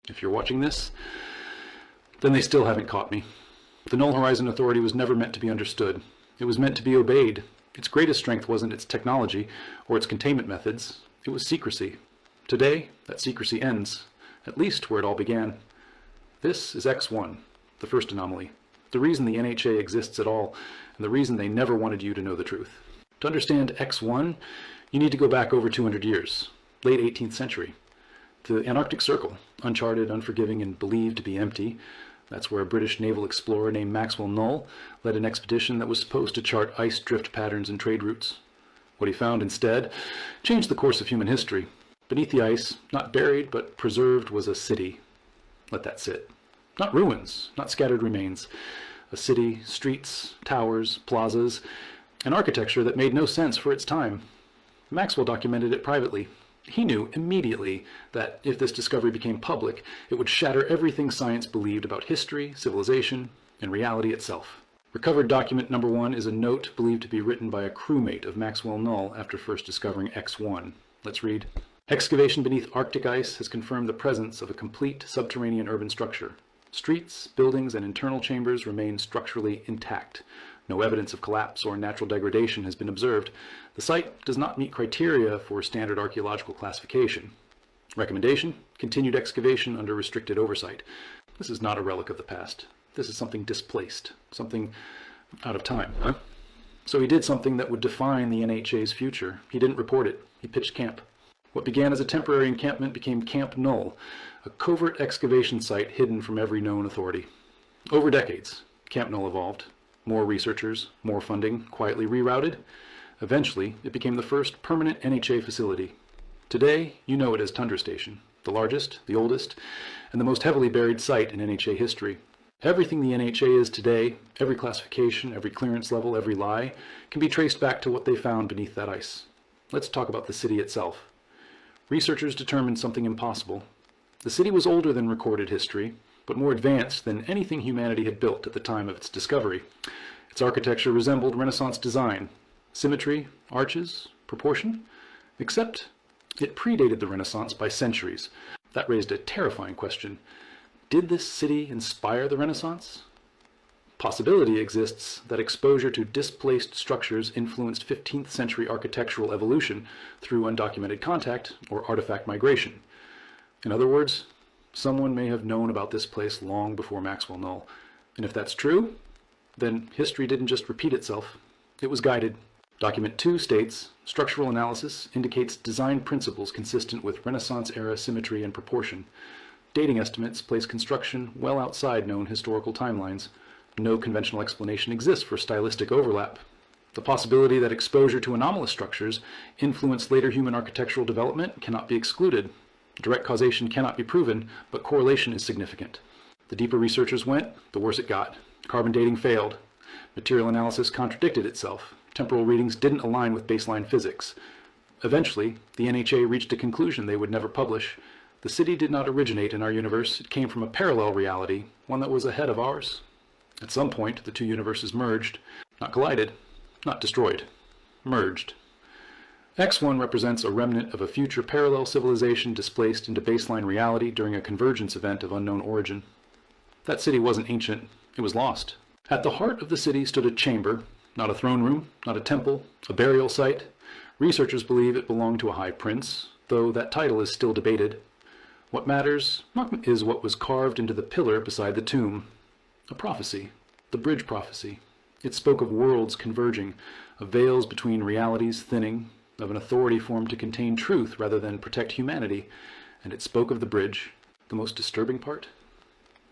If you're watching this, then they still haven't caught me. The Null Horizon Authority was never meant to be understood. It was meant to be obeyed. Its greatest strength wasn't its technology or its containment methods. It was secrecy. Today, that secrecy ends, at least where it all began. This is X1, the first anomaly, the reason the NHA exists at all, and the reason they never wanted you to know the truth. To understand X1, you need to go back over 200 years, late 18th century. The Antarctic Circle, uncharted, unforgiving, and believed to be empty. That's where a British naval explorer named Maxwell Null led an expedition that was supposed to chart ice drift patterns and trade routes. What he found instead changed the course of human history. Beneath the ice, not buried but preserved, was a city. Let that sit. Not ruins, not scattered remains. A city, streets, towers, plazas, an architecture that made no sense for its time. Maxwell documented it privately. He knew immediately that if this discovery became public, it would shatter everything science believed about history, civilization, and reality itself. Recovered document number 1 is a note believed to be written by a crewmate of Maxwell Null after first discovering X1. Let's read. Excavation beneath Arctic ice has confirmed the presence of a complete subterranean urban structure. Streets, buildings, and internal chambers remain structurally intact. No evidence of collapse or natural degradation has been observed. The site does not meet criteria for standard archaeological classification. Recommendation: continued excavation under restricted oversight. This is not a relic of the past. This is something displaced, something out of time. So he did something that would define the NHA's future. He didn't report it. He pitched camp. What began as a temporary encampment became Camp Null, a covert excavation site hidden from every known authority. Over decades, Camp Null evolved. More researchers, more funding, quietly rerouted. Eventually, it became the first permanent NHA facility. Today, you know it as Tundra Station, the largest, the oldest, and the most heavily buried site in NHA history. Everything the NHA is today, every classification, every clearance level, every lie, can be traced back to what they found beneath that ice. Let's talk about the city itself. Researchers determined something impossible. The city was older than recorded history, but more advanced than anything humanity had built at the time of its discovery. Its architecture resembled Renaissance design. Symmetry, arches, proportion. Except it predated the Renaissance by centuries. That raised a terrifying question. Did this city inspire the Renaissance? Possibility exists that exposure to displaced structures influenced 15th century architectural evolution through undocumented contact or artifact migration. In other words, someone may have known about this place long before Maxwell Null. And if that's true, then history didn't just repeat itself. It was guided. Document 2 states, structural analysis indicates design principles consistent with Renaissance-era symmetry and proportion. Dating estimates place construction well outside known historical timelines. No conventional explanation exists for stylistic overlap. The possibility that exposure to anomalous structures influenced later human architectural development cannot be excluded. Direct causation cannot be proven, but correlation is significant. The deeper researchers went, the worse it got. Carbon dating failed. Material analysis contradicted itself. Temporal readings didn't align with baseline physics. Eventually, the NHA reached a conclusion they would never publish. The city did not originate in our universe. It came from a parallel reality, one that was ahead of ours. At some point, the two universes merged. Not collided, not destroyed. Merged. X1 represents a remnant of a future parallel civilization displaced into baseline reality during a convergence event of unknown origin. That city wasn't ancient, it was lost. At the heart of the city stood a chamber, not a throne room, not a temple, a burial site. Researchers believe it belonged to a high prince, though that title is still debated. What matters is what was carved into the pillar beside the tomb. A prophecy, the bridge prophecy. It spoke of worlds converging, of veils between realities thinning, of an authority formed to contain truth rather than protect humanity, and it spoke of the bridge. The most disturbing part?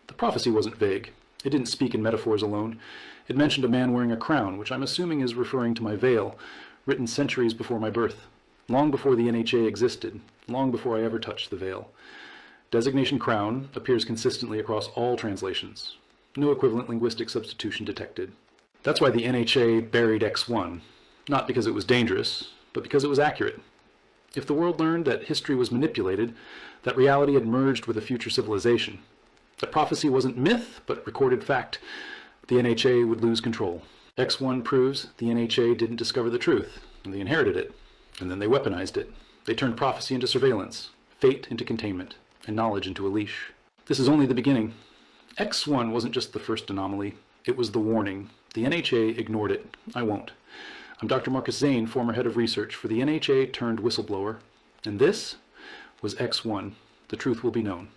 The prophecy wasn't vague. It didn't speak in metaphors alone. It mentioned a man wearing a crown, which I'm assuming is referring to my veil, written centuries before my birth, long before the NHA existed, long before I ever touched the veil. Designation crown appears consistently across all translations. No equivalent linguistic substitution detected. That's why the NHA buried X1, not because it was dangerous, but because it was accurate. If the world learned that history was manipulated, that reality had merged with a future civilization, that prophecy wasn't myth, but recorded fact, the NHA would lose control. X1 proves the NHA didn't discover the truth, and they inherited it, and then they weaponized it. They turned prophecy into surveillance, fate into containment, and knowledge into a leash. This is only the beginning. X1 wasn't just the first anomaly, it was the warning. The NHA ignored it. I won't. I'm Dr. Marcus Zane, former head of research for the NHA turned whistleblower, and this was X1. The truth will be known.